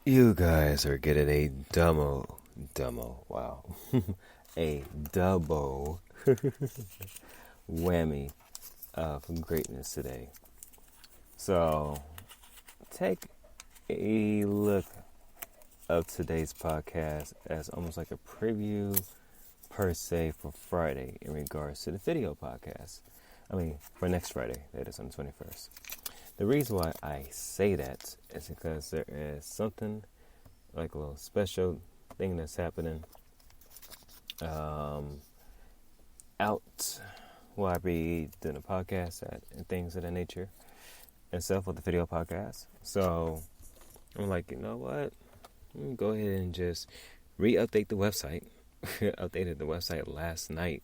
You guys are getting a wow, a double whammy of greatness today. So, take a look of today's podcast as almost like a preview per se for Friday in regards to the video podcast. For next Friday, that is on the 21st. The reason why I say that is because there is something like a little special thing that's happening out while I be doing a podcast and things of that nature and stuff with the video podcast. So I'm like, you know what? Let me go ahead and just re-update the website. Updated the website last night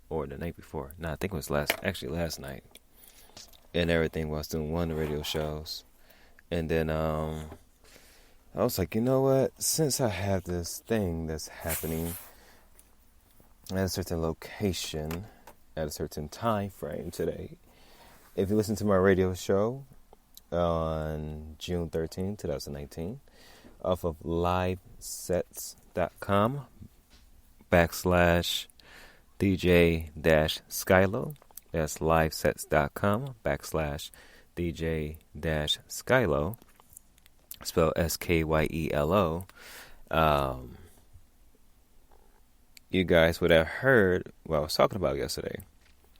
or the night before. No, I think it was last night. And everything while I was doing one of the radio shows. And then I was like, you know what? Since I have this thing that's happening at a certain location, at a certain time frame today, if you listen to my radio show on June 13, 2019, off of livesets.com /DJ-Skylo. That's livesets.com /DJ-Skylo. Spelled Skyelo. You guys would have heard what I was talking about yesterday.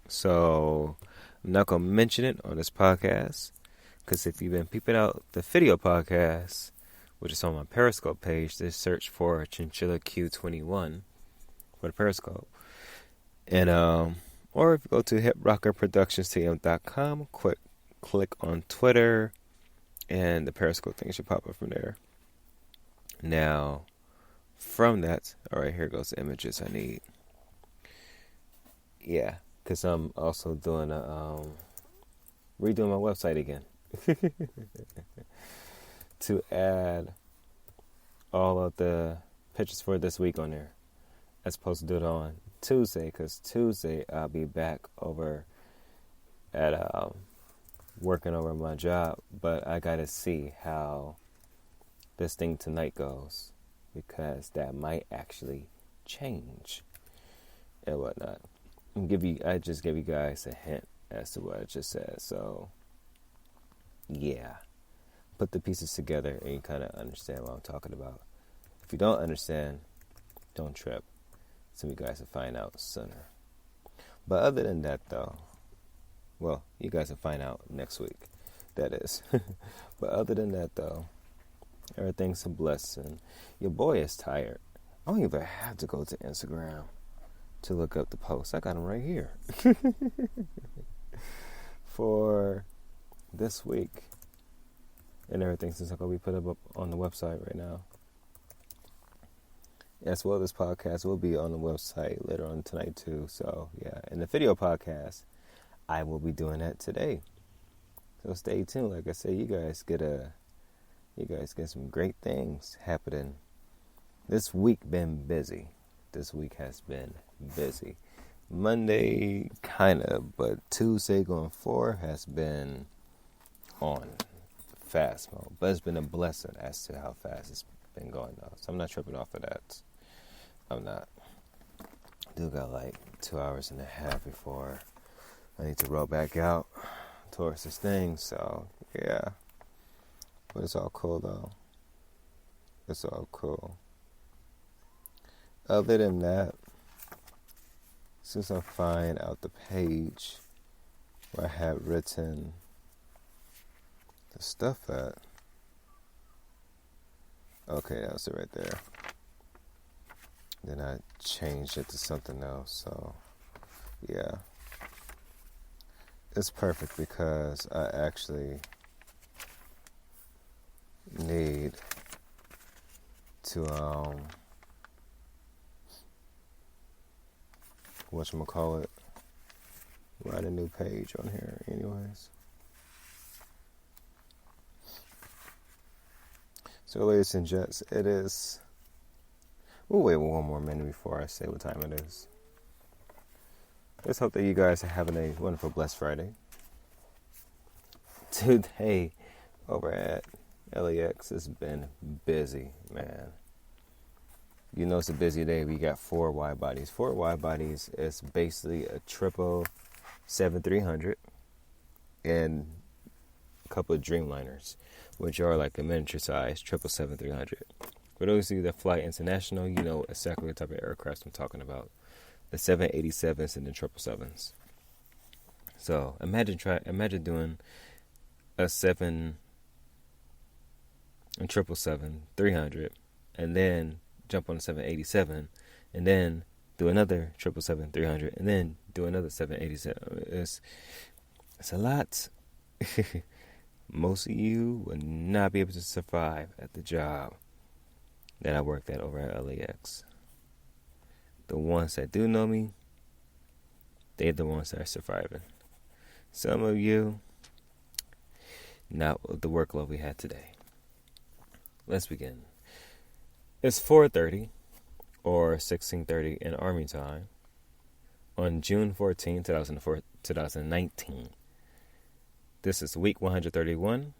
So I'm not going to mention it on this podcast because if you've been peeping out the video podcast, which is on my Periscope page, just search for Chinchilla Q21 for the Periscope. And or if you go to hiprockerproductionstm.com, click on Twitter, and the Periscope thing should pop up from there. Now, from that, all right, here goes the images I need. Yeah, because I'm also doing redoing my website again to add all of the pictures for this week on there. I'm supposed to do it on Tuesday, because Tuesday I'll be back over at working over my job, but I gotta see how this thing tonight goes, because that might actually change and whatnot. I just gave you guys a hint as to what I just said, so yeah, put the pieces together and you kind of understand what I'm talking about. If you don't understand, don't trip. So you guys will find out sooner. But other than that, though, well, you guys will find out next week. That is. But other than that, though, everything's a blessing. Your boy is tired. I don't even have to go to Instagram to look up the posts. I got them right here. For this week. And everything since I'm going to be put up on the website right now. As well, this podcast will be on the website later on tonight too. So yeah, and the video podcast, I will be doing that today. So stay tuned. Like I said, you guys get some great things happening. This week been busy. This week has been busy. Monday kinda, but Tuesday going forward has been on fast mode. But it's been a blessing as to how fast it's been going though. So I'm not tripping off of that. I'm not. I do got like 2 hours and a half before I need to roll back out towards this thing. So yeah, but it's all cool though. It's all cool. Other than that, since I find out the page where I had written the stuff at, okay, that was it right there. Then I changed it to something else. So, yeah. It's perfect because I actually need to, whatchamacallit, write a new page on here anyways. So, ladies and gents, it is... We'll wait one more minute before I say what time it is. Let's hope that you guys are having a wonderful, blessed Friday. Today, over at LAX has been busy, man. You know it's a busy day. We got 4 wide bodies. 4 wide bodies is basically a 777-300 and a couple of Dreamliners, which are like a miniature size 777-300. For those of you that fly international, you know exactly what type of aircraft I'm talking about. The 787s and the 777s. So imagine doing a 777-300 and then jump on a 787 and then do another 777-300 and then do another 787. It's a lot. Most of you will not be able to survive at the job that I worked at over at LAX. The ones that do know me, they're the ones that are surviving. Some of you, not with the workload we had today. Let's begin. It's 4:30 or 16:30 in Army time on June 14, 2019. This is week 131,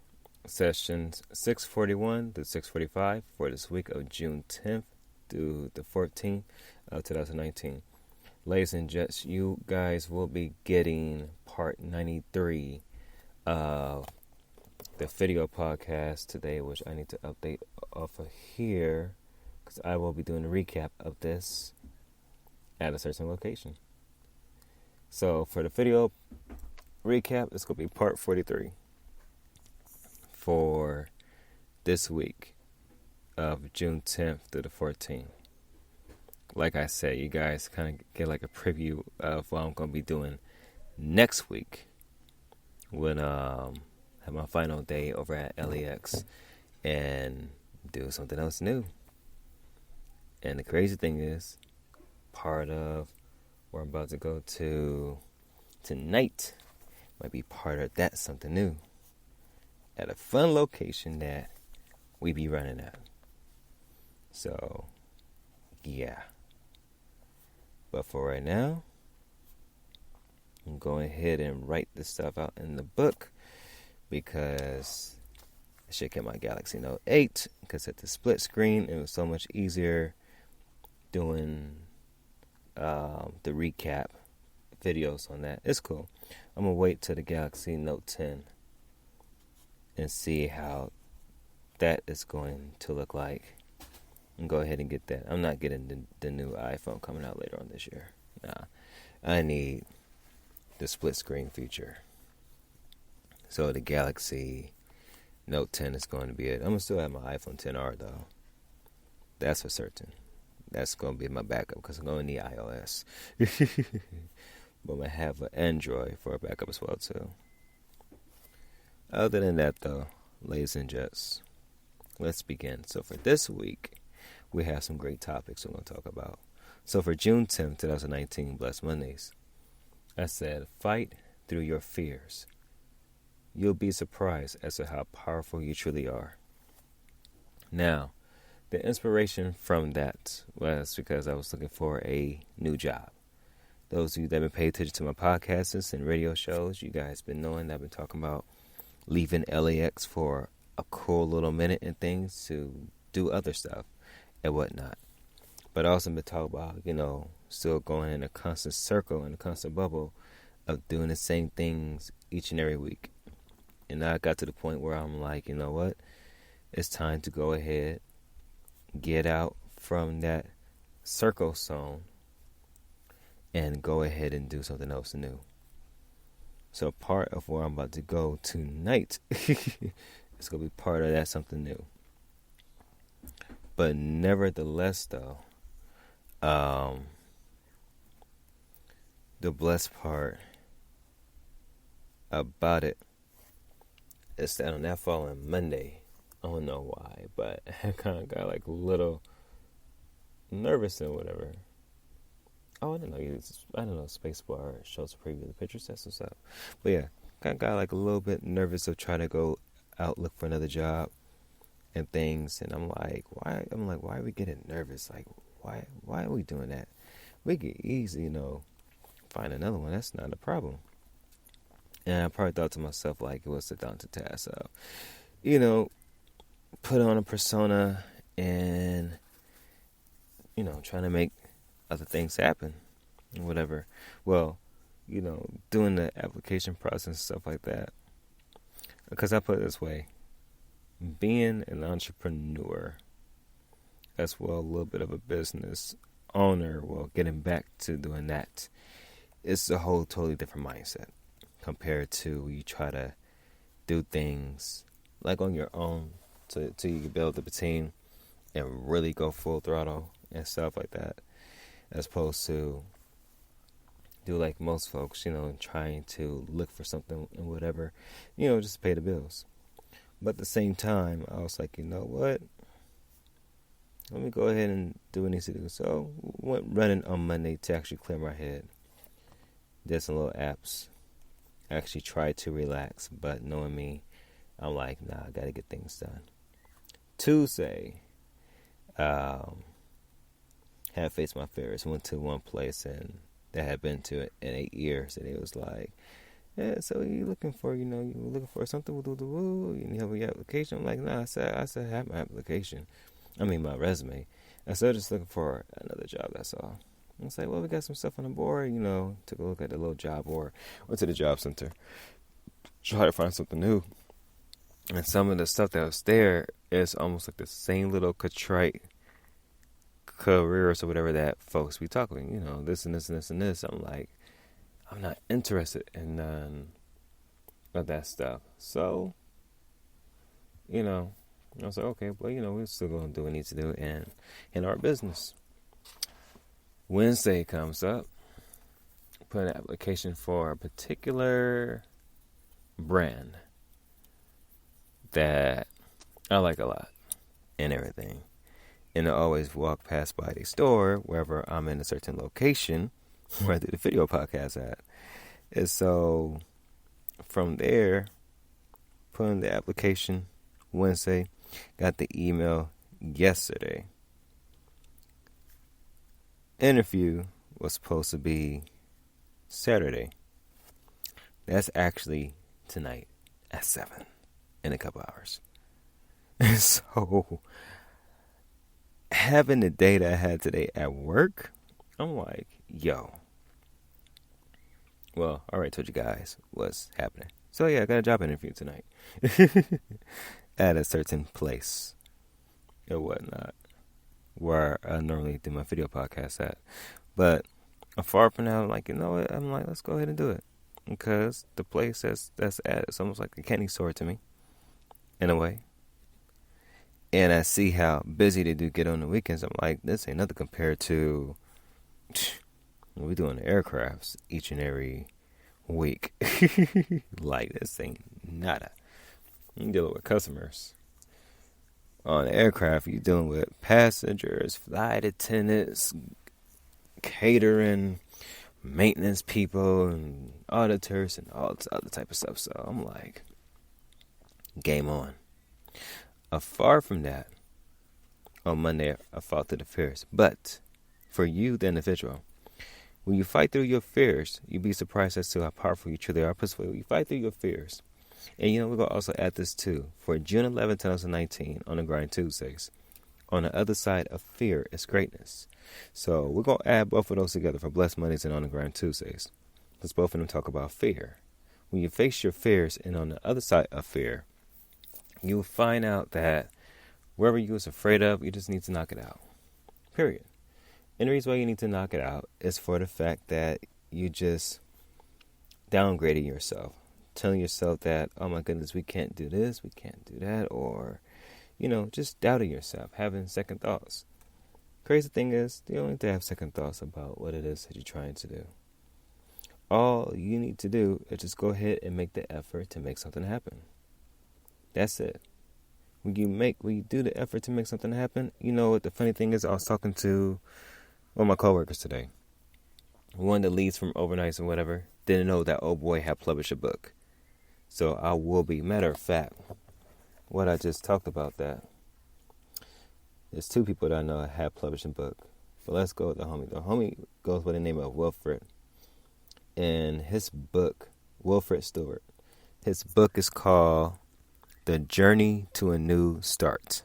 sessions 641 to 645 for this week of June 10th through the 14th of 2019. Ladies and gents, you guys will be getting part 93 of the video podcast today, which I need to update off of here because I will be doing a recap of this at a certain location. So for the video recap, it's going to be part 43 for this week of June 10th through the 14th. Like I said, you guys kind of get like a preview of what I'm going to be doing next week when I have my final day over at LAX and do something else new. And the crazy thing is, part of where I'm about to go to tonight might be part of that something new at a fun location that we be running at. So, yeah. But for right now, I'm going ahead and write this stuff out in the book because I should get my Galaxy Note 8 because at the split screen, it was so much easier doing the recap videos on that. It's cool. I'm going to wait till the Galaxy Note 10 and see how that is going to look like. And go ahead and get that. I'm not getting the new iPhone coming out later on this year. Nah. I need the split screen feature. So the Galaxy Note 10 is going to be it. I'm going to still have my iPhone XR though. That's for certain. That's going to be my backup because I'm going to need iOS. But I'm going to have an Android for a backup as well too. Other than that though, ladies and gents, let's begin. So for this week, we have some great topics we're going to talk about. So for June 10th, 2019, Blessed Mondays, I said, fight through your fears. You'll be surprised as to how powerful you truly are. Now, the inspiration from that was because I was looking for a new job. Those of you that have been paying attention to my podcasts and radio shows, you guys been knowing that I've been talking about leaving LAX for a cool little minute and things to do other stuff and whatnot. But I also been talking about, still going in a constant circle, in a constant bubble of doing the same things each and every week. And I got to the point where I'm like, you know what? It's time to go ahead, get out from that circle zone and go ahead and do something else new. So part of where I'm about to go tonight is going to be part of that something new. But nevertheless, though, the blessed part about it is that on that following Monday, I don't know why, but I kind of got like a little nervous and whatever. Oh, I don't know. Spacebar shows a preview of the pictures. That's what's up. But yeah, kind of got like a little bit nervous of trying to go out look for another job and things. And I'm like, why? Why are we getting nervous? Like, why are we doing that? We could easily, find another one. That's not a problem. And I probably thought to myself like it was a daunting task. So, put on a persona and, trying to make other things happen, whatever. Well, doing the application process and stuff like that. Because I put it this way, being an entrepreneur, as well a little bit of a business owner, well, getting back to doing that, it's a whole totally different mindset compared to you try to do things like on your own till you can build up a team and really go full throttle and stuff like that, as opposed to do like most folks, trying to look for something and whatever, just pay the bills. But at the same time, I was like, you know what? Let me go ahead and do what needs to do. So, went running on Monday to actually clear my head. Did some little apps. Actually tried to relax, but knowing me, I'm like, nah, I gotta get things done. Tuesday, had faced my fears. Went to one place and that I had been to it in 8 years, and it was like, yeah, so you looking for, you looking for something, you have your application. I'm like, nah, I said I have my application. My resume. I said just looking for another job, that's all. I was like, well, we got some stuff on the board, took a look at the little job board, went to the job center, try to find something new. And some of the stuff that was there is almost like the same little contrite careers or whatever that folks be talking, this and this and this and this. I'm like, I'm not interested in none of that stuff. So, I was like, okay, but we're still going to do what we need to do in our business. Wednesday comes up, put an application for a particular brand that I like a lot and everything. And I always walk past by the store wherever I'm in a certain location where I do the video podcast at. And so from there, put in the application Wednesday, got the email yesterday. Interview was supposed to be Saturday. That's actually tonight at 7 in a couple hours. So having the day that I had today at work, I'm like, yo. Well, I already told you guys what's happening. So yeah, I got a job interview tonight at a certain place or whatnot, where I normally do my video podcast at. But far from now, I'm like, you know what? I'm like, let's go ahead and do it. Because the place that's at, it's almost like a candy store to me, in a way. And I see how busy they do get on the weekends. I'm like, this ain't nothing compared to what we do on the aircrafts each and every week. Like, this ain't nada. You're dealing with customers. On the aircraft, you're dealing with passengers, flight attendants, catering, maintenance people, and auditors, and all this other type of stuff. So I'm like, game on. Far from that, on Monday, I fought through the fears. But for you, the individual, when you fight through your fears, you'd be surprised as to how powerful you truly are. When you fight through your fears, and we're going to also add this too, for June 11, 2019, on the Grind Tuesdays, on the other side of fear is greatness. So we're going to add both of those together for Blessed Mondays and on the Grind Tuesdays, because both of them talk about fear. When you face your fears, and on the other side of fear, you'll find out that wherever you was afraid of, you just need to knock it out. Period. And the reason why you need to knock it out is for the fact that you just downgrading yourself. Telling yourself that, oh my goodness, we can't do this, we can't do that, or, just doubting yourself, having second thoughts. Crazy thing is, you don't need to have second thoughts about what it is that you're trying to do. All you need to do is just go ahead and make the effort to make something happen. That's it. When you do the effort to make something happen, what the funny thing is, I was talking to one of my coworkers today. One that leads from overnights and whatever, didn't know that old boy had published a book. So I will be, matter of fact, what I just talked about that. There's two people that I know have published a book. But let's go with the homie. The homie goes by the name of Wilfred. And his book, Wilfred Stewart, his book is called The Journey to a New Start.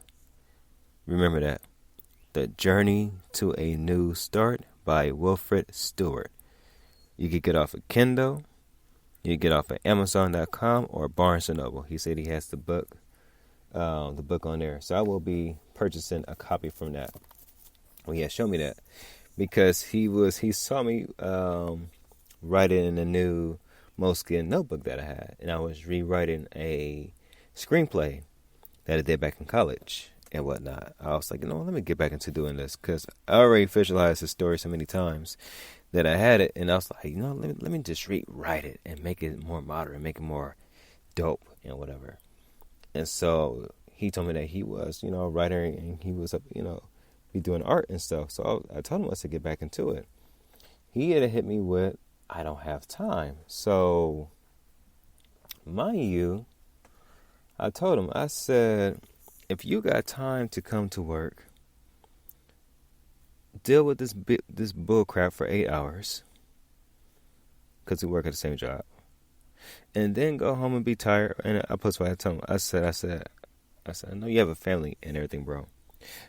Remember that. The Journey to a New Start by Wilfred Stewart. You could get off of Kindle. You can get off of Amazon.com or Barnes & Noble. He said he has the book on there. So I will be purchasing a copy from that. Well, yeah, show me that. Because he saw me writing in a new Moleskine notebook that I had. And I was rewriting a screenplay that I did back in college and whatnot. I was like, let me get back into doing this. Because I already visualized the story so many times that I had it. And I was like, let me just rewrite it and make it more modern, make it more dope and whatever. And so he told me that he was, a writer and he was up, be doing art and stuff. So I told him I said get back into it. He had hit me with, I don't have time. So, mind you, I told him, I said, if you got time to come to work, deal with this bull crap for 8 hours, because we work at the same job, and then go home and be tired. And I put what I told him. I said, I know you have a family and everything, bro.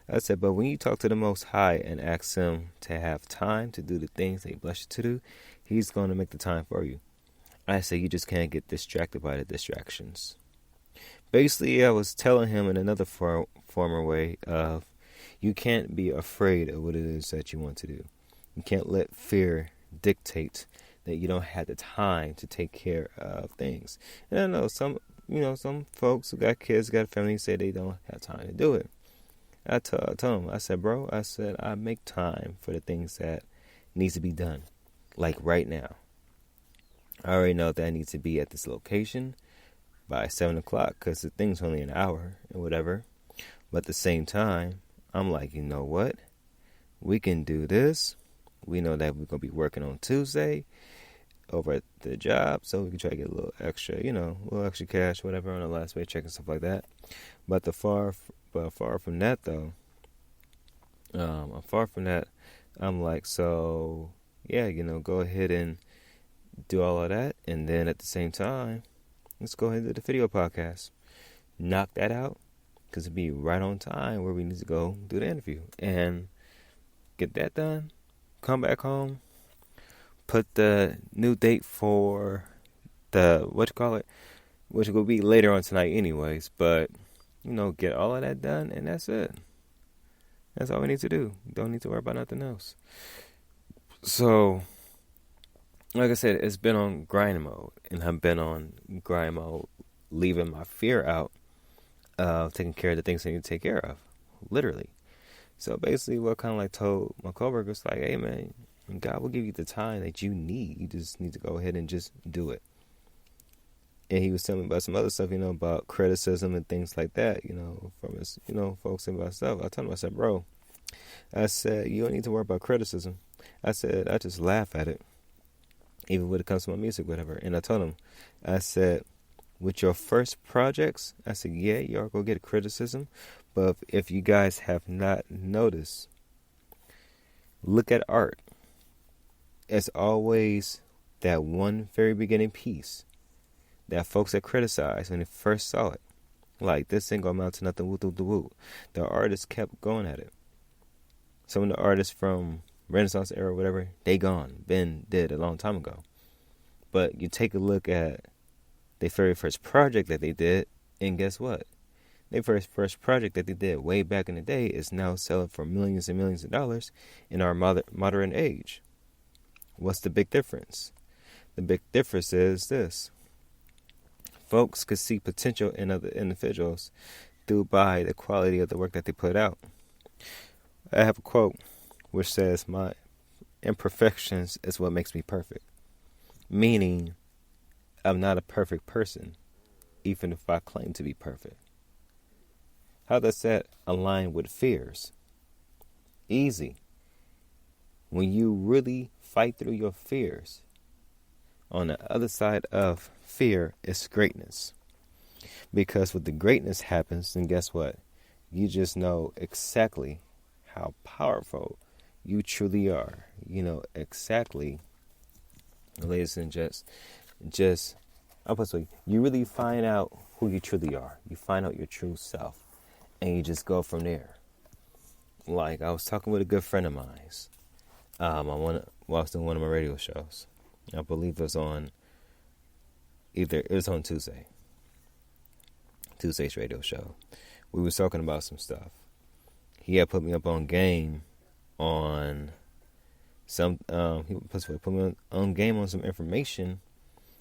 I said, but when you talk to the Most High and ask him to have time to do the things that he blessed you to do, he's going to make the time for you. I said, you just can't get distracted by the distractions. Basically, I was telling him in another former way of, you can't be afraid of what it is that you want to do. You can't let fear dictate that you don't have the time to take care of things. And I know some folks who got kids, got a family, say they don't have time to do it. I told him, I said, bro, I make time for the things that needs to be done, like right now. I already know that I need to be at this location by 7 o'clock because the thing's only an hour and whatever. But at the same time, I'm like, you know what? We can do this. We know that we're going to be working on Tuesday over at the job, so we can try to get a little extra, a little extra cash, whatever, on the last paycheck and stuff like that. But far from that, though, I'm like, so, yeah, go ahead and do all of that. And then at the same time, let's go ahead and do the video podcast. Knock that out, because it'd be right on time where we need to go do the interview. And get that done, come back home, put the new date for the, which will be later on tonight anyways, but, get all of that done, and that's it. That's all we need to do. Don't need to worry about nothing else. So, like I said, it's been on grind mode, and I've been on grind mode, leaving my fear out of taking care of the things I need to take care of, literally. So basically, what kind of like told my coworkers, like, hey man, God will give you the time that you need. You just need to go ahead and just do it. And he was telling me about some other stuff, about criticism and things like that, from his, folks and about stuff. I told him, I said, bro, I said, you don't need to worry about criticism. I said, I just laugh at it, even when it comes to my music, whatever. And I told him, I said, with your first projects, I said, yeah, you are going to get criticism. But if you guys have not noticed, look at art. It's always that one very beginning piece that folks that criticized when they first saw it. Like, this ain't going to amount to nothing, woo. The artists kept going at it. Some of the artists from Renaissance era, whatever, they gone. Been dead a long time ago. But you take a look at their very first project that they did, and guess what? Their first project that they did way back in the day is now selling for millions and millions of dollars in our modern age. What's the big difference? The big difference is this. Folks could see potential in other individuals by the quality of the work that they put out. I have a quote which says, my imperfections is what makes me perfect. Meaning, I'm not a perfect person, even if I claim to be perfect. How does that align with fears? Easy. When you really fight through your fears, on the other side of fear is greatness. Because when the greatness happens, then guess what? You just know exactly how powerful you truly are. You know exactly, ladies and gents, you really find out who you truly are. You find out your true self, and you just go from there. Like, I was talking with a good friend of mine. I was doing one of my radio shows. I believe it was on Tuesday. Tuesday's radio show. We was talking about some stuff. He had put me up on game on some. He put me on game on some information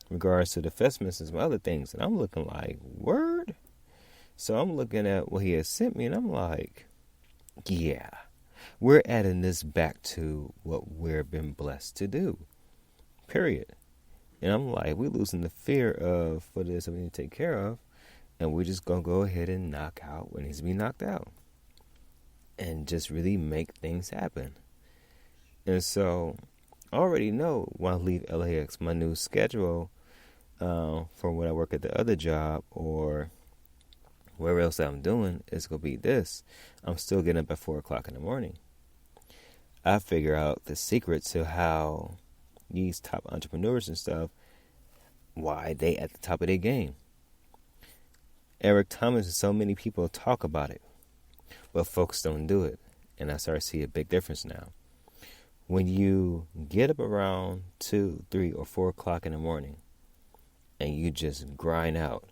in regards to the investments and some other things, and I'm looking like, word. So I'm looking at what he had sent me, and I'm like, yeah, we're adding this back to what we've been blessed to do. Period. And I'm like, we're losing the fear of what it is that we need to take care of, and we're just going to go ahead and knock out what needs to be knocked out. And just really make things happen. And so, I already know when I leave LAX, my new schedule for when I work at the other job or wherever else I'm doing is going to be this. I'm still getting up at 4 o'clock in the morning. I figure out the secret to how these top entrepreneurs and stuff, why they at the top of their game. Eric Thomas and so many people talk about it, but folks don't do it. And I start to see a big difference now. When you get up around 2, 3, or 4 o'clock in the morning and you just grind out,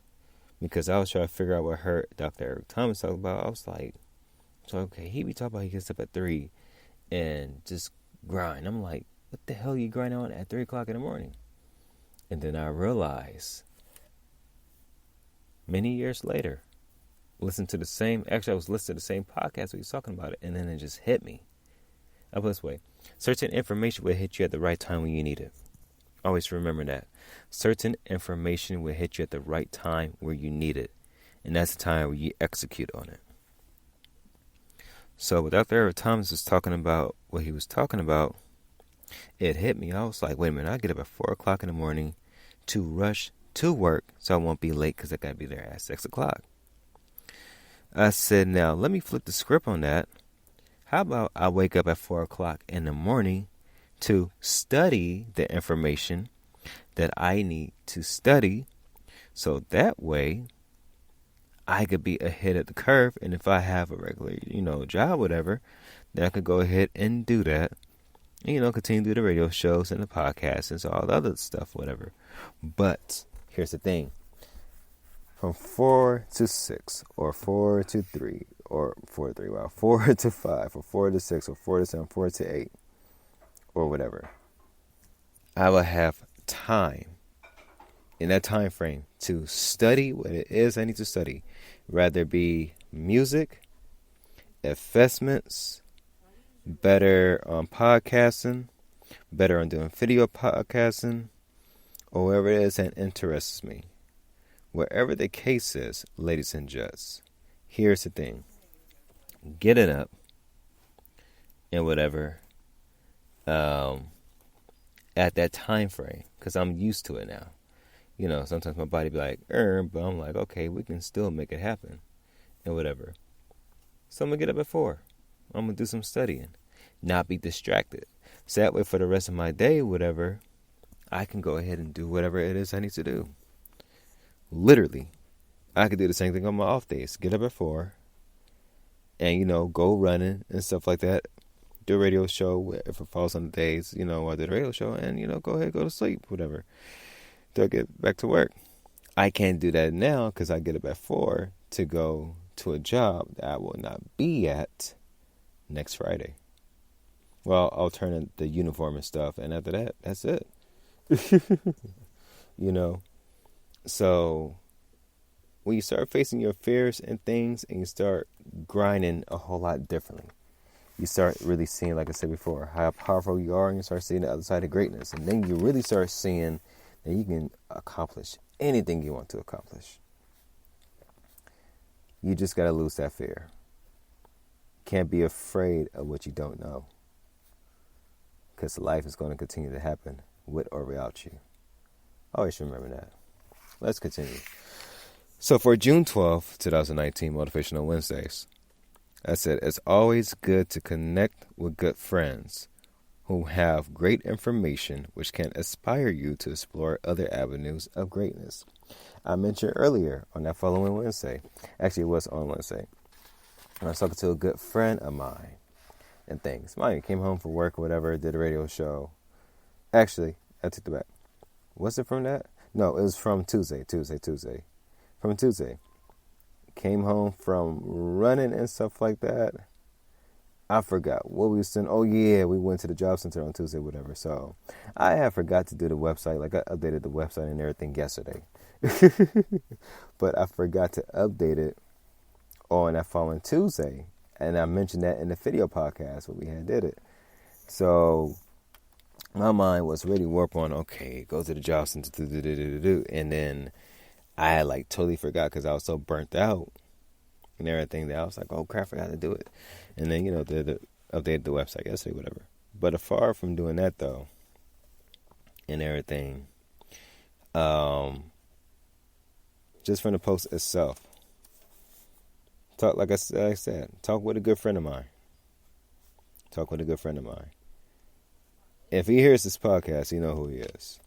because I was trying to figure out what Dr. Eric Thomas talked about. I was like, so okay, he be talking about he gets up at 3 and just grind. I'm like, what the hell you grind on at 3 o'clock in the morning? And then I realized, many years later, I was listening to the same podcast where he was talking about it, and then it just hit me. Up this way, certain information will hit you at the right time when you need it. Always remember that. Certain information will hit you at the right time where you need it. And that's the time where you execute on it. So, when Dr. Eric Thomas was talking about what he was talking about, it hit me. I was like, wait a minute, I get up at 4 o'clock in the morning to rush to work so I won't be late because I got to be there at 6 o'clock. I said, now, let me flip the script on that. How about I wake up at 4 o'clock in the morning to study the information that I need to study, so that way I could be ahead of the curve. And if I have a regular, job, whatever, then I could go ahead and do that. And, continue to do the radio shows and the podcasts and so all the other stuff, whatever. But here's the thing. From 4 to 6 or 4 to 3 or 4 to 3, 4 to 5 or 4 to 6 or 4 to 7, 4 to 8 or whatever, I will have time in that time frame to study what it is I need to study, rather be music, investments, better on podcasting, better on doing video podcasting, or whatever it is that interests me. Wherever the case is, ladies and gents, here's the thing. Get it up and whatever at that time frame, because I'm used to it now. Sometimes my body be like, but I'm like, okay, we can still make it happen and whatever. So I'm going to get up at 4. I'm going to do some studying, not be distracted. So that way for the rest of my day, whatever, I can go ahead and do whatever it is I need to do. Literally, I could do the same thing on my off days. Get up at 4 and, go running and stuff like that. Do a radio show if it falls on the days, I do the radio show and, go ahead, go to sleep, whatever. Till I get back to work. I can't do that now because I get up at 4 to go to a job that I will not be at next Friday. Well, I'll turn in the uniform and stuff, and after that, that's it. So when you start facing your fears and things and you start grinding a whole lot differently, you start really seeing, like I said before, how powerful you are, and you start seeing the other side of greatness. And then you really start seeing that you can accomplish anything you want to accomplish. You just got to lose that fear. Can't be afraid of what you don't know, because life is going to continue to happen with or without you. Always remember that. Let's continue. So for June 12th, 2019, Motivational Wednesdays, I said, it's always good to connect with good friends who have great information which can inspire you to explore other avenues of greatness. I mentioned earlier on that following Wednesday. Actually, it was on Wednesday. I was talking to a good friend of mine and things. Mine came home from work or whatever, did a radio show. Actually, I took it back. Was it from that? No, it was from Tuesday. From Tuesday. Came home from running and stuff like that. I forgot what we was doing. Oh, yeah, we went to the job center on Tuesday, whatever. So I had forgot to do the website. Like, I updated the website and everything yesterday. But I forgot to update it on that following Tuesday. And I mentioned that in the video podcast when we had did it. So my mind was really warped on, okay, go to the job center, and then I had like totally forgot because I was so burnt out and everything that I was like, oh crap, I forgot to do it. And then, updated the website yesterday, whatever. But far from doing that though, and everything, just from the post itself, like I said, talk with a good friend of mine. If he hears this podcast, you know who he is.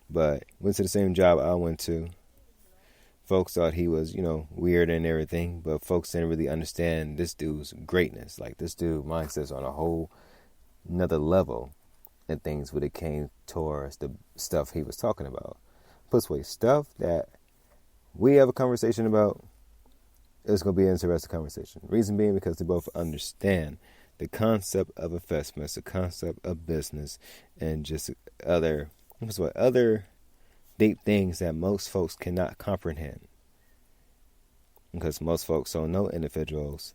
But went to the same job I went to. Folks thought he was, weird and everything, but folks didn't really understand this dude's greatness. Like, this dude mindset's on a whole another level and things when it came towards the stuff he was talking about. Puts away stuff that we have a conversation about. It's going to be an interesting conversation. Reason being because they both understand the concept of investments, the concept of business, and just other deep things that most folks cannot comprehend. Because most folks don't know individuals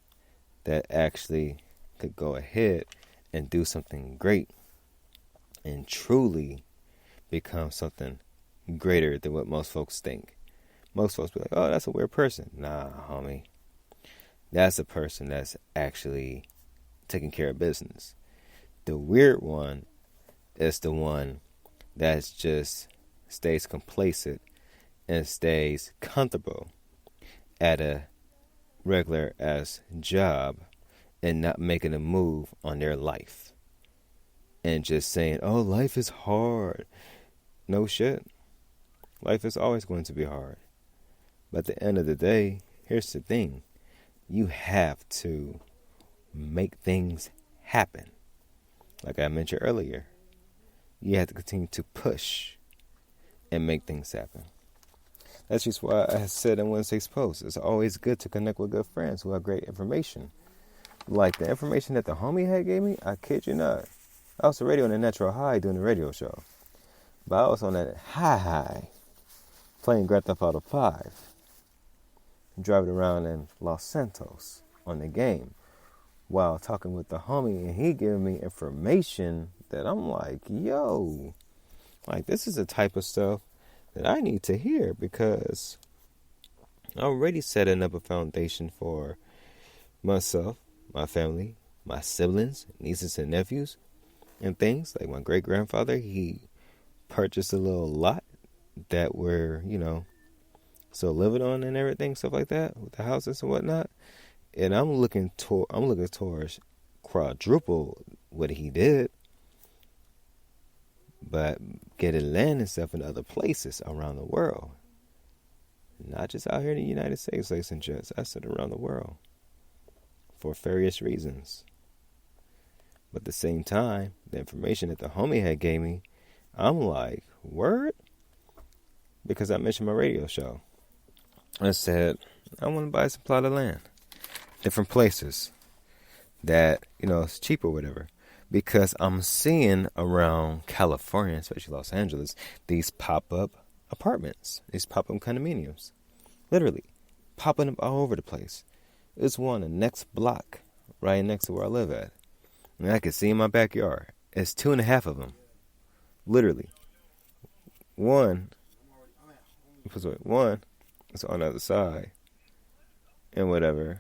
that actually could go ahead and do something great and truly become something greater than what most folks think. Most folks be like, oh, that's a weird person. Nah, homie. That's a person that's actually taking care of business. The weird one is the one that's just stays complacent and stays comfortable at a regular ass job and not making a move on their life and just saying, oh, life is hard. No shit. Life is always going to be hard. But at the end of the day, here's the thing. You have to make things happen. Like I mentioned earlier, you have to continue to push and make things happen. That's just why I said in Wednesday's post, it's always good to connect with good friends who have great information. Like the information that the homie had gave me, I kid you not. I was already on a natural high doing the radio show. But I was on that high playing Grand Theft Auto 5. Driving around in Los Santos on the game while talking with the homie, and he giving me information that I'm like, yo, like this is the type of stuff that I need to hear because I'm already setting up a foundation for myself, my family, my siblings, nieces and nephews, and things. Like my great grandfather, he purchased a little lot that we're, still living on and everything, stuff like that, with the houses and whatnot. And I'm looking towards quadruple what he did, but getting land and stuff in other places around the world. Not just out here in the United States, ladies and gents. I said around the world for various reasons. But at the same time, the information that the homie had gave me, I'm like, word? Because I mentioned my radio show. I said, I want to buy some plot of land. Different places that, it's cheap or whatever. Because I'm seeing around California, especially Los Angeles, these pop-up apartments. These pop-up condominiums. Literally. Popping up all over the place. There's one the next block, right next to where I live at. And I can see in my backyard. It's 2.5 of them. Literally. One is on the other side. And whatever.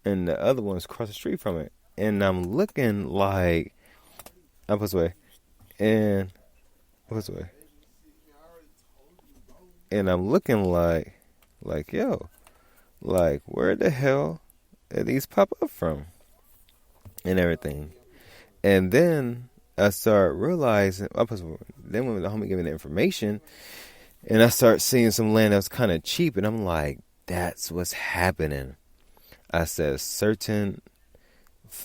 And the other one's across the street from it. And I'm looking like... And I'm looking like, yo, like, where the hell did these pop up from? And everything. And then I start realizing, then when the homie gave me the information, And I start seeing some land that was kind of cheap, and I'm like, that's what's happening. I said certain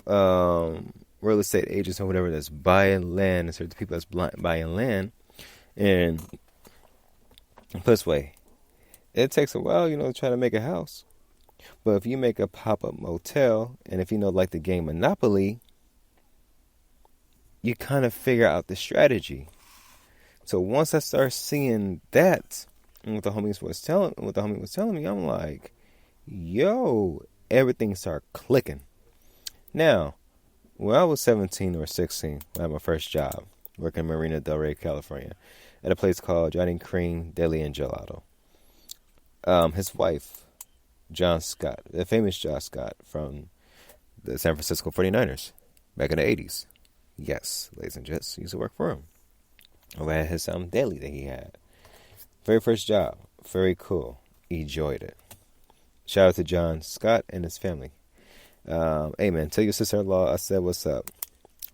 real estate agents or whatever that's buying land, and certain people that's buying land, and put this way, it takes a while, to try to make a house. But if you make a pop-up motel, and if you know like the game Monopoly, you kind of figure out the strategy. So once I start seeing that, and what the homie was telling me, I'm like, yo, everything started clicking. Now, when I was 17 or 16, I had my first job working in Marina Del Rey, California, at a place called Johnny Cream Deli and Gelato. His wife, John Scott, the famous John Scott from the San Francisco 49ers back in the 80s. Yes, ladies and gents, used to work for him. I had his daily that he had. Very first job. Very cool. Enjoyed it. Shout out to John Scott and his family. Hey, man, tell your sister-in-law I said what's up.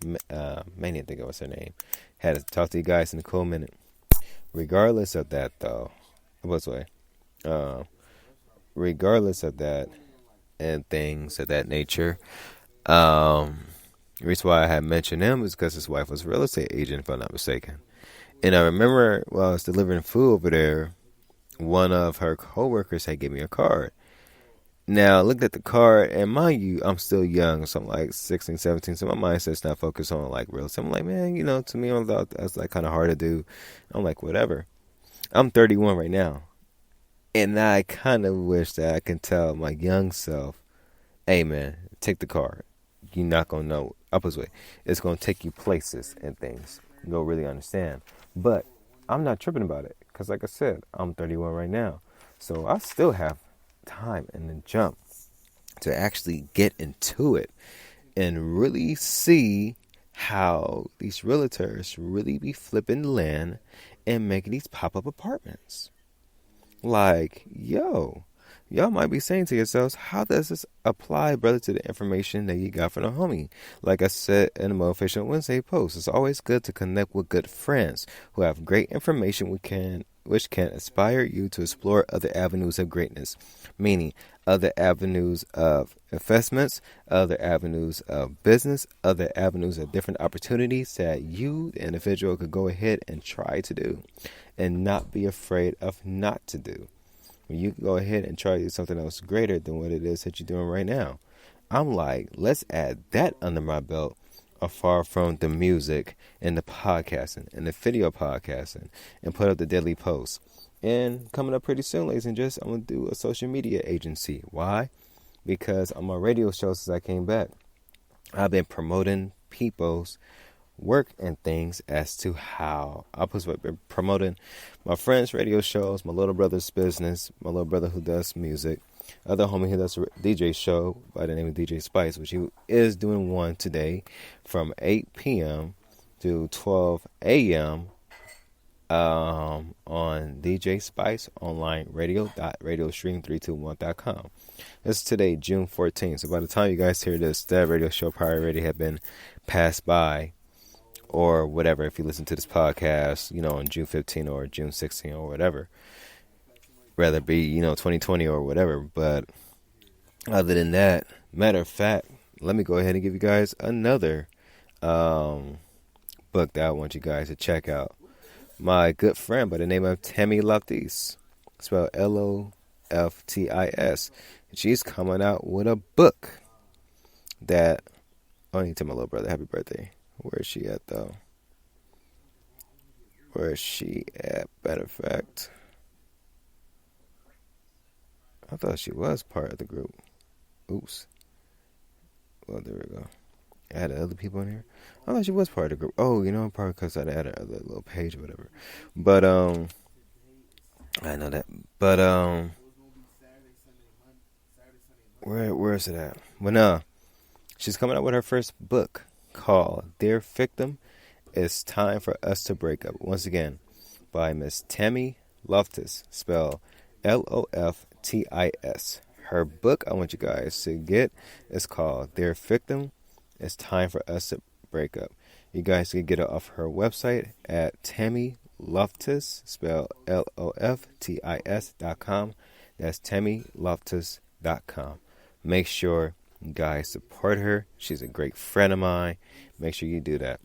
Mania, I think it was her name. Had to talk to you guys in a cool minute. Regardless of that, though. What's way? Regardless of that and things of that nature, the reason why I had mentioned him is because his wife was a real estate agent, if I'm not mistaken. And I remember while I was delivering food over there, one of her coworkers had given me a card. Now, I looked at the card, and mind you, I'm still young, so I'm like 16, 17, so my mindset's not focused on like real estate. I'm like, man, to me, I thought that's like kind of hard to do. I'm like, whatever. I'm 31 right now. And I kind of wish that I can tell my young self, hey, man, take the card. You're not going to know. Upwards way. It's going to take you places and things. You'll really understand. But I'm not tripping about it. Because like I said, I'm 31 right now. So I still have time in the jump to actually get into it and really see how these realtors really be flipping land and making these pop-up apartments. Like, yo, y'all might be saying to yourselves, how does this apply, brother, to the information that you got from the homie? Like I said in the Motivational Wednesday post, it's always good to connect with good friends who have great information which can inspire you to explore other avenues of greatness, meaning other avenues of investments, other avenues of business, other avenues of different opportunities that you, the individual, could go ahead and try to do and not be afraid of not to do. When you can go ahead and try to do something else greater than what it is that you're doing right now. I'm like, let's add that under my belt, afar from the music and the podcasting and the video podcasting, and put up the daily posts. And coming up pretty soon, ladies and gents, I'm going to do a social media agency. Why? Because on my radio show since I came back, I've been promoting people's work and things as to how I was promoting my friends' radio shows, my little brother's business, my little brother who does music, other homie who does a DJ show by the name of DJ Spice, which he is doing one today from 8 p.m. to 12 a.m. On DJ Spice Online Radio.radiostream321.com. This is today, June 14th. So by the time you guys hear this, that radio show probably already have been passed by, or whatever, if you listen to this podcast, on June 15 or June 16 or whatever. Rather be, 2020 or whatever. But other than that, matter of fact, let me go ahead and give you guys another book that I want you guys to check out. My good friend by the name of Tammy Loftis, spelled Loftis. She's coming out with a book that, I need to tell my little brother happy birthday. Where is she at, though? Where is she at? Matter of fact, I thought she was part of the group. Oops. Well, there we go. I added other people in here. I thought she was part of the group. Oh, probably because I added a little page or whatever. But, I know that. But, where is it at? Well, no. She's coming out with her first book called Dear Victim, It's Time for Us to Break Up. Once again, by Miss Tammy Loftis, spelled Loftis. Her book I want you guys to get is called Dear Victim, It's Time for Us to Break Up. You guys can get it off her website at Loftus, spelled LOFTIS.com. That's TammyLoftus.com. Make sure you guys support her. She's a great friend of mine. Make sure you do that.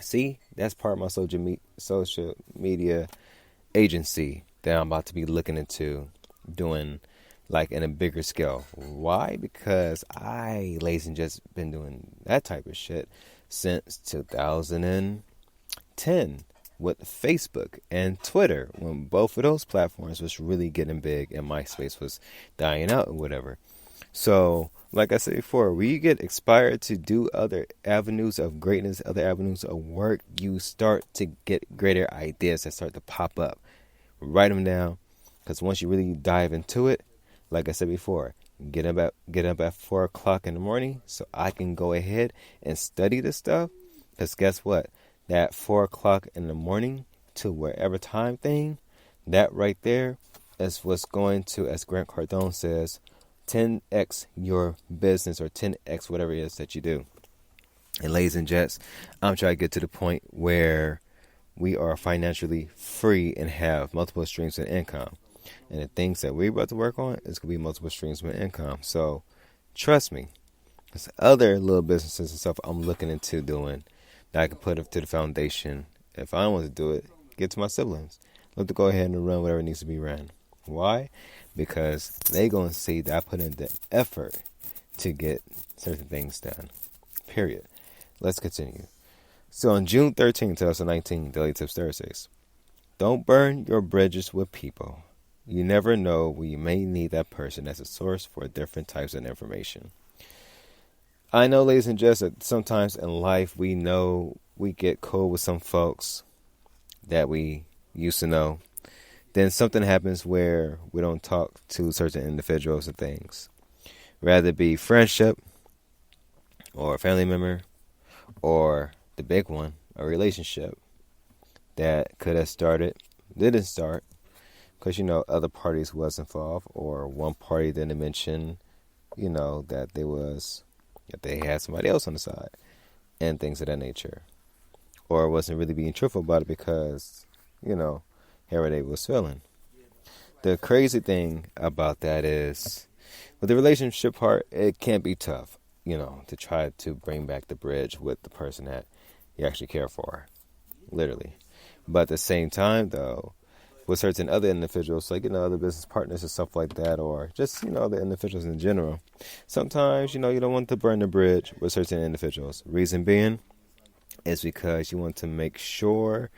See, that's part of my social media agency that I'm about to be looking into doing like in a bigger scale. Why? Because ladies and gents, been doing that type of shit since 2010 with Facebook and Twitter, when both of those platforms was really getting big and MySpace was dying out or whatever. So, like I said before, when you get inspired to do other avenues of greatness, other avenues of work, you start to get greater ideas that start to pop up. Write them down, because once you really dive into it, like I said before, get up at 4 o'clock in the morning so I can go ahead and study this stuff. Because guess what? That 4 o'clock in the morning to wherever time thing, that right there is what's going to, as Grant Cardone says, 10x your business, or 10x whatever it is that you do. And ladies and gents, I'm trying to get to the point where we are financially free and have multiple streams of income. And the things that we're about to work on is going to be multiple streams of income. So trust me, there's other little businesses and stuff I'm looking into doing that I can put up to the foundation. If I don't want to do it, get to my siblings. Look to go ahead and run whatever needs to be ran. Why? Because they going to see that I put in the effort to get certain things done. Period. Let's continue. So on June 13, 2019, Daily Tips Thursdays. Don't burn your bridges with people. You never know when you may need that person as a source for different types of information. I know, ladies and gents, that sometimes in life we know we get cool with some folks that we used to know. Then something happens where we don't talk to certain individuals and things. Rather it be friendship or a family member or the big one, a relationship that could have started, didn't start, because, other parties was involved, or one party didn't mention, that they had somebody else on the side and things of that nature. Or wasn't really being truthful about it because, however they was feeling. The crazy thing about that is, with the relationship part, it can be tough, to try to bring back the bridge with the person that you actually care for, literally. But at the same time, though, with certain other individuals, like, other business partners and stuff like that, or just, the individuals in general, sometimes, you don't want to burn the bridge with certain individuals. Reason being is because you want to make sure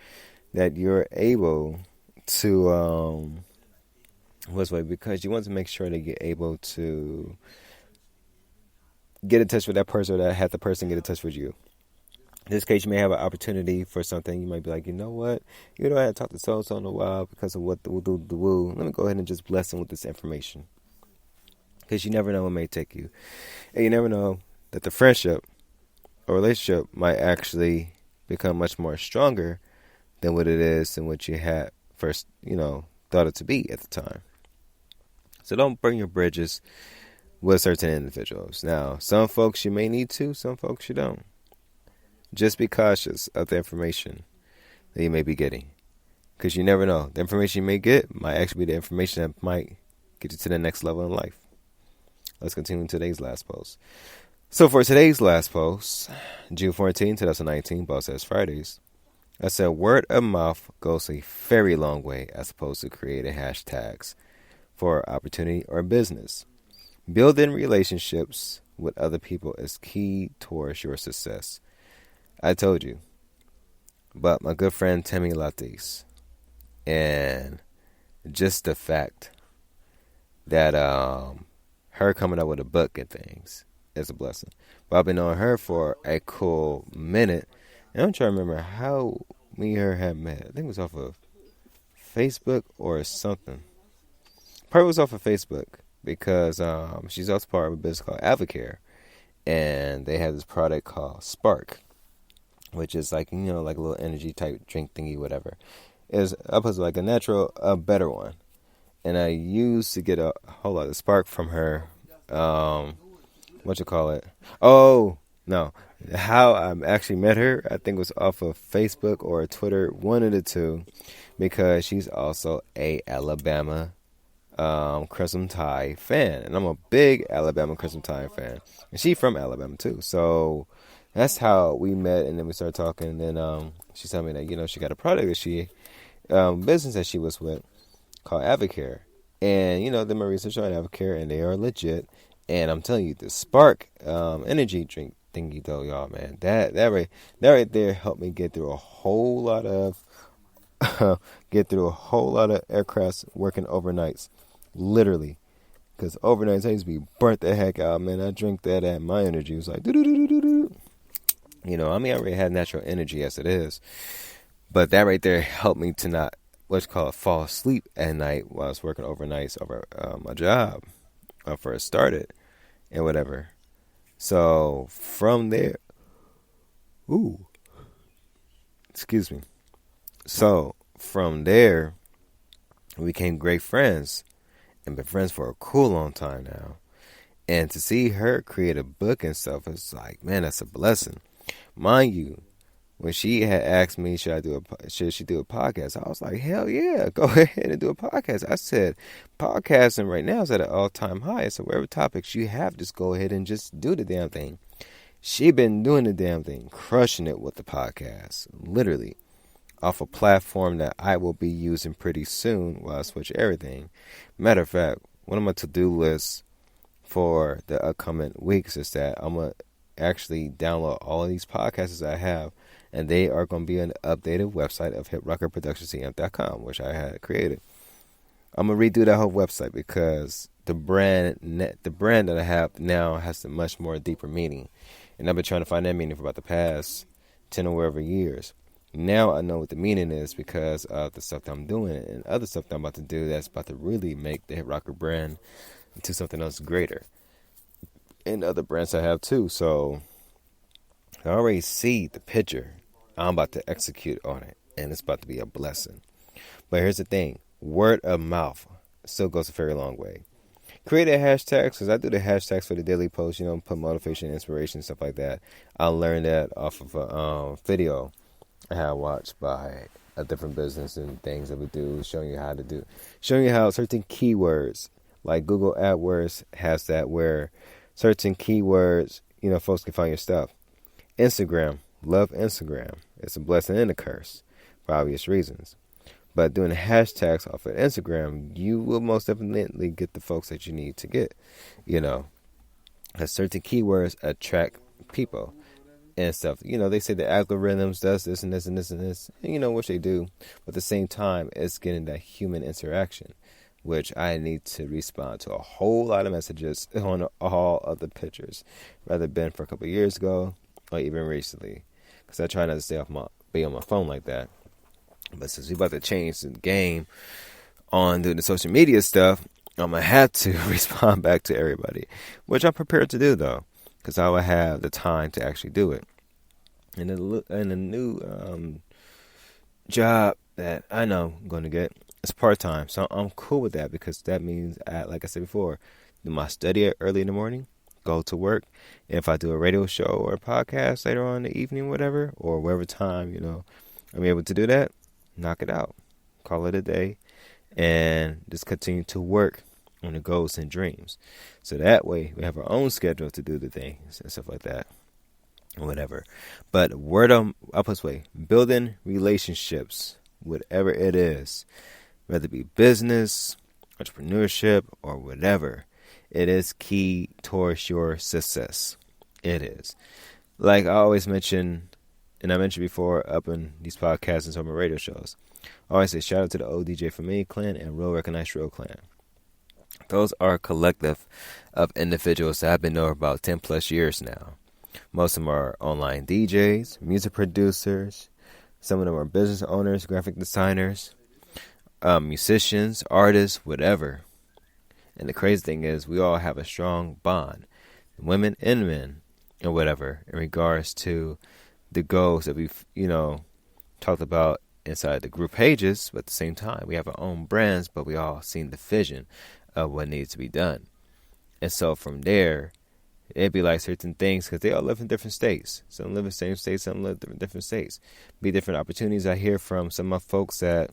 that you're able to, because you want to make sure that you're able to get in touch with that person, or that had the person get in touch with you. In this case, you may have an opportunity for something. You might be like, you know what? I hadn't talked to so-and-so in a while because of what the woo. Let me go ahead and just bless them with this information. Because you never know what may take you. And you never know that the friendship or relationship might actually become much more stronger than what it is and what you had first, thought it to be at the time. So don't burn your bridges with certain individuals. Now, some folks you may need to, some folks you don't. Just be cautious of the information that you may be getting. Because you never know. The information you may get might actually be the information that might get you to the next level in life. Let's continue today's last post. So for today's last post, June 14, 2019, Boss Says Fridays, I said word of mouth goes a very long way as opposed to creating hashtags for opportunity or business. Building relationships with other people is key towards your success. I told you, but my good friend Tammy Lattes, and just the fact that her coming up with a book and things is a blessing. But I've been on her for a cool minute, and I'm trying to remember how me and her had met. I think it was off of Facebook or something. Probably was off of Facebook because she's also part of a business called Avocare, and they have this product called Spark, which is like, like a little energy type drink thingy, whatever. It's opposed to like a natural, a better one. And I used to get a whole lot of Spark from her. Oh, No, how I actually met her, I think was off of Facebook or Twitter, one of the two, because she's also a Alabama Crimson Tide fan, and I'm a big Alabama Crimson Tide fan, and she from Alabama too. So that's how we met, and then we started talking. And then she told me that she got a product that she business that she was with called Avocare, and did my research on Avocare, and they are legit. And I'm telling you, the Spark energy drink thingy though, y'all, man, that right there helped me get through a whole lot of aircrafts working overnights, literally. Because overnights I used to be burnt the heck out, man. I drink that and my energy was like do do do do do. I already had natural energy as it is, but that right there helped me to not fall asleep at night while I was working overnights over my job when I first started and whatever. So from there, excuse me. So from there, we became great friends and been friends for a cool long time now. And to see her create a book and stuff, it's like, man, that's a blessing. Mind you, when she had asked me, should she do a podcast? I was like, hell yeah, go ahead and do a podcast. I said, podcasting right now is at an all-time high. So whatever topics you have, just go ahead and just do the damn thing. She been doing the damn thing, crushing it with the podcast, literally, off a platform that I will be using pretty soon while I switch everything. Matter of fact, one of my to-do lists for the upcoming weeks is that I'm going to actually download all of these podcasts I have, and they are going to be on the updated website of hiprockerproductionscm.com, which I had created. I'm going to redo that whole website because the brand that I have now has a much more deeper meaning. And I've been trying to find that meaning for about the past 10 or whatever years. Now I know what the meaning is because of the stuff that I'm doing and other stuff that I'm about to do that's about to really make the Hip Rocker brand into something else greater. And other brands I have too. So I already see the picture. I'm about to execute on it. And it's about to be a blessing. But here's the thing. Word of mouth still goes a very long way. Create a hashtag, because I do the hashtags for the daily post, put motivation, inspiration, stuff like that. I learned that off of a video I had watched by a different business and things that we do, showing you how certain keywords, like Google AdWords has that where certain keywords, folks can find your stuff. Instagram, love Instagram. It's a blessing and a curse for obvious reasons. But doing hashtags off of Instagram, you will most definitely get the folks that you need to get. As certain keywords attract people and stuff. They say the algorithms does this and this and this and this. And which they do. But at the same time, it's getting that human interaction, which I need to respond to a whole lot of messages on all of the pictures, rather been for a couple of years ago or even recently. Because I try not to be on my phone like that. But since we're about to change the game on doing the social media stuff, I'm going to have to respond back to everybody, which I'm prepared to do, though, because I will have the time to actually do it. And a new job that I know I'm going to get is part-time, so I'm cool with that because that means, like I said before, do my study early in the morning, go to work, and if I do a radio show or a podcast later on in the evening, whatever, or whatever time, I'm able to do that, knock it out, call it a day, and just continue to work on the goals and dreams. So that way we have our own schedule to do the things and stuff like that, whatever. But building relationships, whatever it is, whether it be business, entrepreneurship, or whatever, it is key towards your success. It is. Like I always mention, and I mentioned before up in these podcasts and some of my radio shows, I always say shout out to the ODJ Family Clan and Real Recognized Real Clan. Those are a collective of individuals that I've been knowing about 10 plus years now. Most of them are online DJs, music producers. Some of them are business owners, graphic designers, musicians, artists, whatever. And the crazy thing is we all have a strong bond, women and men, and whatever, in regards to the goals that we've, talked about inside the group pages, but at the same time, we have our own brands, but we all seen the vision of what needs to be done. And so from there, it'd be like certain things because they all live in different states. Some live in the same states, some live in different states. Be different opportunities. I hear from some of my folks that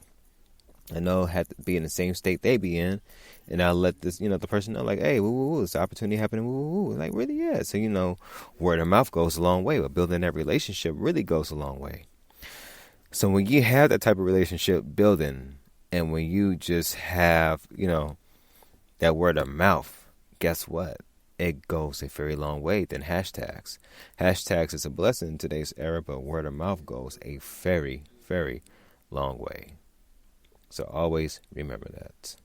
I know had to be in the same state they be in, and I'll let this, the person know, like, hey, woo, woo, woo, this opportunity happening, woo, woo, woo. Like, really, yeah. So, word of mouth goes a long way, but building that relationship really goes a long way. So when you have that type of relationship building, and when you just have, that word of mouth, guess what? It goes a very long way than hashtags. Hashtags is a blessing in today's era, but word of mouth goes a very, very long way. So always remember that.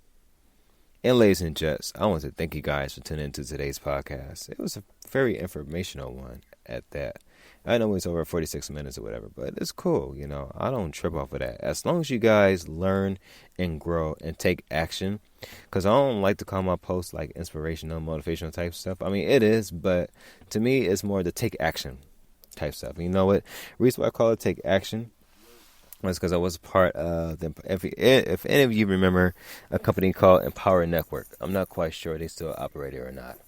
And ladies and gents, I want to thank you guys for tuning into today's podcast. It was a very informational one at that. I know it's over 46 minutes or whatever, but it's cool. I don't trip off of that. As long as you guys learn and grow and take action, because I don't like to call my posts like inspirational, motivational type stuff. I mean, it is, but to me, it's more the take action type stuff. And you know what? The reason why I call it take action was because I was part of the, if any of you remember a company called Empower Network. I'm not quite sure they still operate it or not,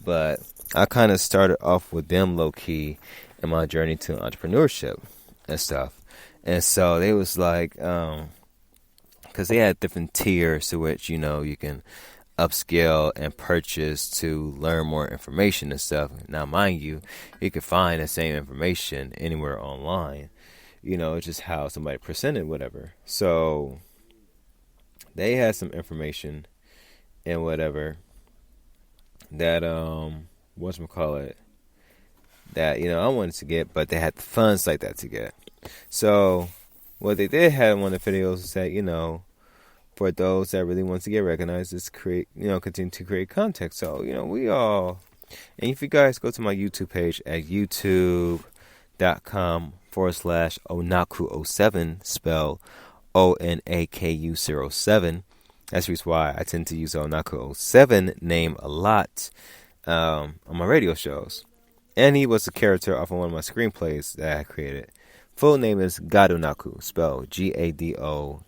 but I kind of started off with them low key in my journey to entrepreneurship and stuff. And so they was like, because they had different tiers to which you can upscale and purchase to learn more information and stuff. Now, mind you, you can find the same information anywhere online. It's just how somebody presented whatever. So they had some information and whatever that whatchamacallit, that I wanted to get, but they had the funds like that to get. So what they did have in one of the videos is that for those that really want to get recognized, is create continue to create content. So we all, and if you guys go to my YouTube page at youtube.com/Onaku07, spell ONAKU07. That's the reason why I tend to use Onaku07 name a lot on my radio shows. And he was a character off of one of my screenplays that I created. Full name is Gadonaku, spelled Gadonaku.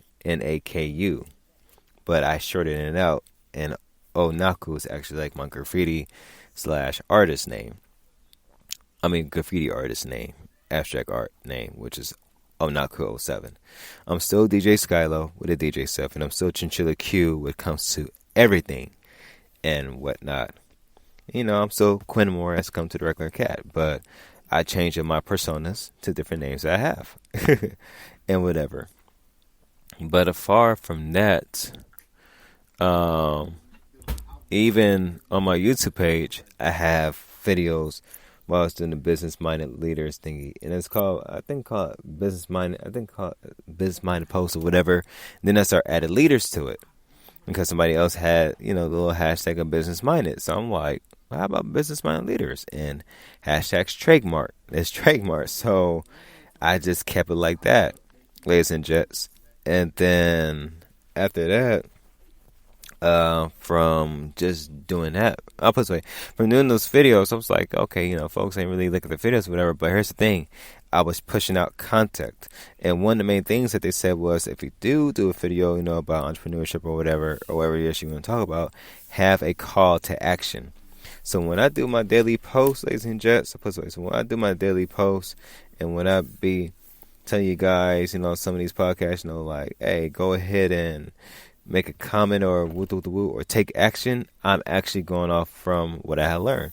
But I shortened it out, and Onaku is actually like my graffiti/artist name. Graffiti artist name, abstract art name, which is Onaku07. I'm still DJ Skylo with a DJ stuff, and I'm still Chinchilla Q when it comes to everything and whatnot. I'm still Quinn Moore as come to the regular cat, but I changed my personas to different names that I have and whatever. But far from that, even on my YouTube page, I have videos while I was doing the business minded leaders thingy, and it's called business minded post or whatever. And then I start adding leaders to it because somebody else had the little hashtag of business minded. So I'm like, well, how about business minded leaders? And hashtag's trademark. It's trademark. So I just kept it like that, ladies and gents. And then after that, from just doing that, I'll put it this way, from doing those videos, I was like, okay, folks ain't really looking at the videos or whatever, but here's the thing, I was pushing out content, and one of the main things that they said was, if you do a video, about entrepreneurship or whatever it is you want to talk about, have a call to action. So when I do my daily posts, ladies and gents, I'll put it this way, so when I do my daily posts, and when I be telling you guys, some of these podcasts, like, hey, go ahead and make a comment or woo or take action, I'm actually going off from what I have learned.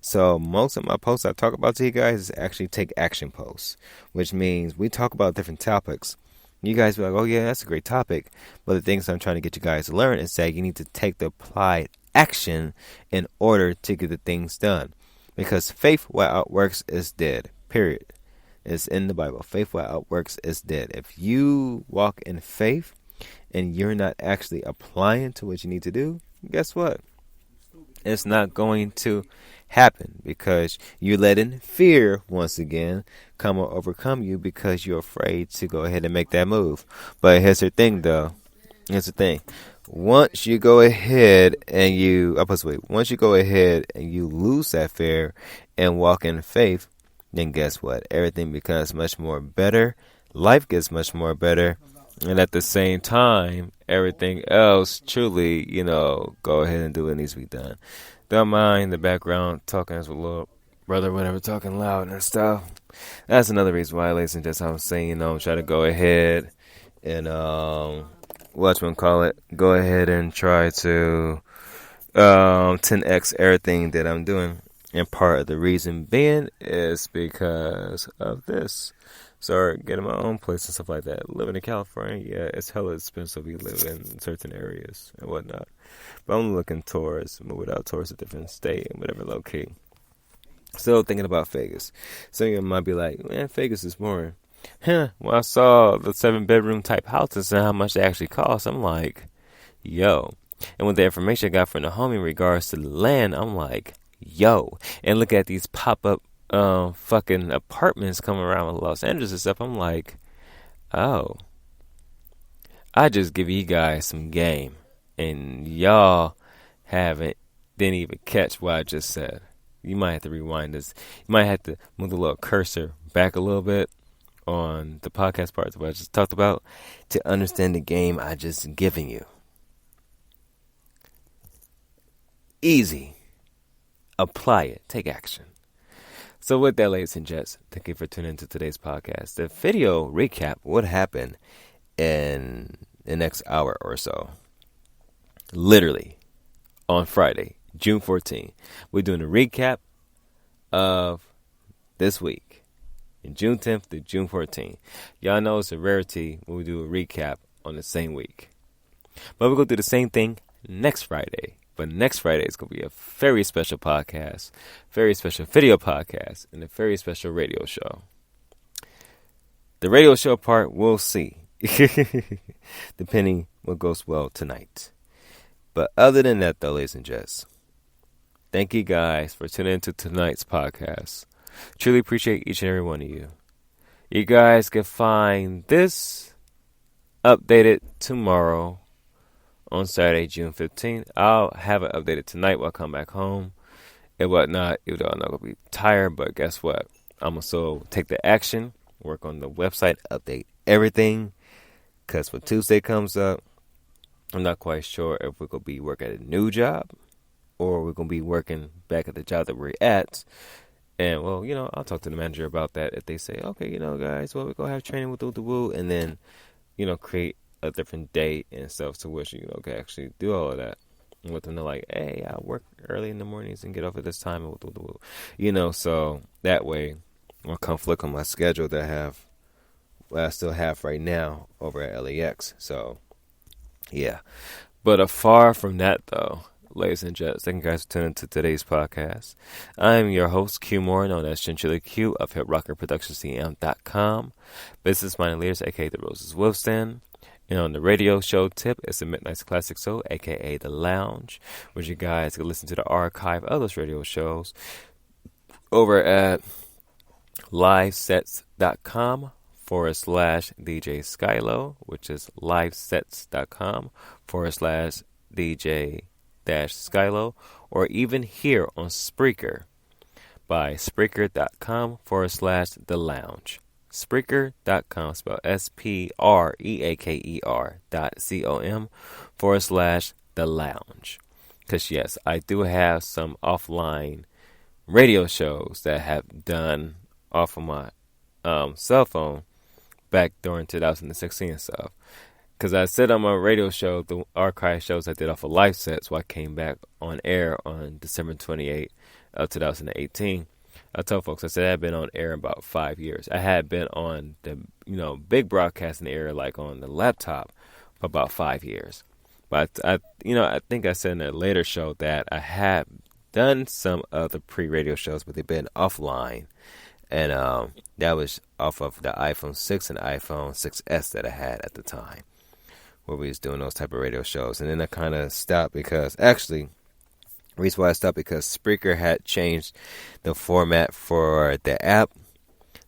So most of my posts I talk about to you guys is actually take action posts, which means we talk about different topics. You guys be like, oh yeah, that's a great topic. But the things I'm trying to get you guys to learn is that you need to take the applied action in order to get the things done. Because faith without works is dead, period. It's in the Bible. Faith without works is dead. If you walk in faith and you're not actually applying to what you need to do, guess what? It's not going to happen because you're letting fear, once again, come or overcome you because you're afraid to go ahead and make that move. But here's the thing, though. Here's the thing. Once you go ahead and you lose that fear and walk in faith, then guess what? Everything becomes much more better. Life gets much more better. And at the same time, everything else truly, go ahead and do what needs to be done. don't mind the background talking as a little brother, whatever, talking loud and stuff. That's another reason why, ladies and gentlemen, I'm saying, try to go ahead and, go ahead and try to 10x everything that I'm doing. And part of the reason being is because of this. So getting my own place and stuff like that. Living in California, yeah, it's hella expensive. We live in certain areas and whatnot. But I'm looking towards, moving out towards a different state and whatever location. Still thinking about Vegas. Some of you might be like, man, Vegas is boring. When I saw the 7-bedroom type houses and how much they actually cost, I'm like, yo. And with the information I got from the homie in regards to the land, I'm like, yo. And look at these pop-up fucking apartments coming around with Los Angeles and stuff. I'm like, oh, I just give you guys some game, and y'all didn't even catch what I just said. You might have to rewind this. You might have to move the little cursor back a little bit on the podcast parts of what I just talked about to understand the game I just given you. Easy. Apply it. Take action. So with that, ladies and gents, thank you for tuning into today's podcast. The video recap would happen in the next hour or so. Literally on Friday, June 14th. We're doing a recap of this week. In June 10th to June 14th. Y'all know it's a rarity when we do a recap on the same week. But we're going to do the same thing next Friday. But next Friday is going to be a very special podcast, very special video podcast, and a very special radio show. The radio show part, we'll see, depending what goes well tonight. But other than that, though, ladies and gents, thank you guys for tuning into tonight's podcast. Truly appreciate each and every one of you. You guys can find this updated tomorrow. On Saturday, June 15th, I'll have it updated tonight when I come back home and whatnot, even though I'm not going to be tired. But guess what? I'm going to still take the action, work on the website, update everything. Because when Tuesday comes up, I'm not quite sure if we're going to be working at a new job or we're going to be working back at the job that we're at. And, well, I'll talk to the manager about that. If they say, okay, guys, well, we're going to have training with the woo, and then, create a different date and stuff to which can actually do all of that. And with them, they're like, hey, I work early in the mornings and get off at this time, so that way I'll conflict on my schedule that I still have right now over at LAX. So yeah, but far from that though, ladies and gents, thank you guys for tuning into today's podcast. I'm your host, Q Moore, known as Chinchilla Q of HipRockerProductionsCM.com. Business Minded Leaders, aka The Roses Wolfstand. And on the radio show tip, it's the Midnight Classic Show, a.k.a. The Lounge, which you guys can listen to the archive of those radio shows over at livesets.com/DJ Skylo, which is livesets.com/DJ-Skylo, or even here on Spreaker by Spreaker.com/The Lounge. Spreaker.com, spelled SPREAKER.com/The Lounge. Because yes, I do have some offline radio shows that I have done off of my cell phone back during 2016 and stuff. Because I said on my radio show, the archive shows I did off of Live Sets, so I came back on air on December 28th of 2018. I told folks, I said I had been on air about 5 years. I had been on the, big broadcasting air, like on the laptop, for about 5 years. But I think I said in a later show that I had done some of the pre-radio shows, but they've been offline. And that was off of the iPhone 6 and iPhone 6S that I had at the time, where we was doing those type of radio shows. And then I kind of stopped because, actually, the reason why I stopped because Spreaker had changed the format for the app.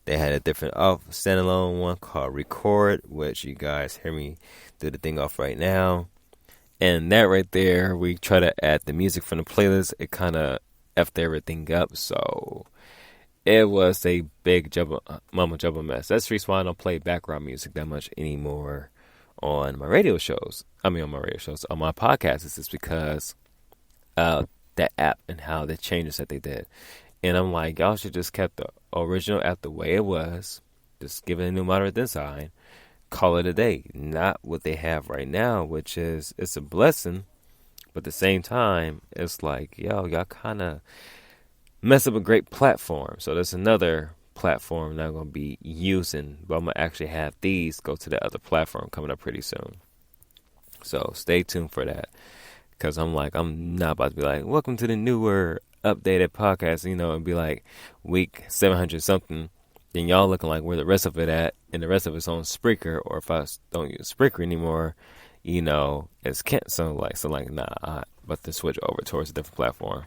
They had a different standalone one called Record, which you guys hear me do the thing off right now. And that right there, we try to add the music from the playlist. It kind of effed everything up, so it was a big mumbo jumbo mess. That's the reason why I don't play background music that much anymore on my radio shows. On my podcasts. It's just because that app and how the changes that they did. And I'm like, y'all should just kept the original app the way it was, just give it a new moderate design, call it a day. Not what they have right now, which is, it's a blessing, but at the same time, it's like, yo, y'all kind of mess up a great platform. So there's another platform that I'm going to be using, but I'm going to actually have these go to the other platform coming up pretty soon. So stay tuned for that, because I'm not about to be like, welcome to the newer, updated podcast, and be like week 700 something. Then y'all looking like where the rest of it at, and the rest of it's on Spreaker, or if I don't use Spreaker anymore, it's canceled. Nah, I'm about to switch over towards a different platform.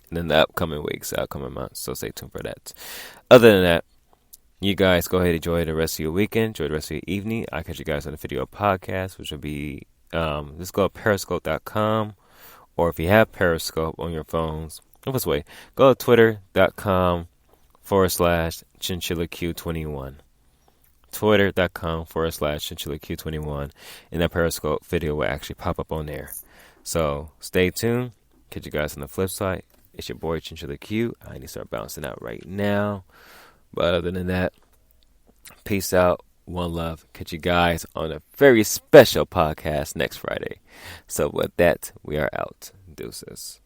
And then the upcoming weeks, upcoming months, so stay tuned for that. Other than that, you guys go ahead and enjoy the rest of your weekend, enjoy the rest of your evening. I'll catch you guys on the video podcast, which will be, just go to periscope.com, or if you have Periscope on your phones, this way, go to twitter.com/ChinchillaQ21. Twitter.com/ChinchillaQ21, and that Periscope video will actually pop up on there. So stay tuned. Catch you guys on the flip side. It's your boy Chinchilla Q. I need to start bouncing out right now. But other than that, peace out. One love. Catch you guys on a very special podcast next Friday. So with that, we are out. Deuces.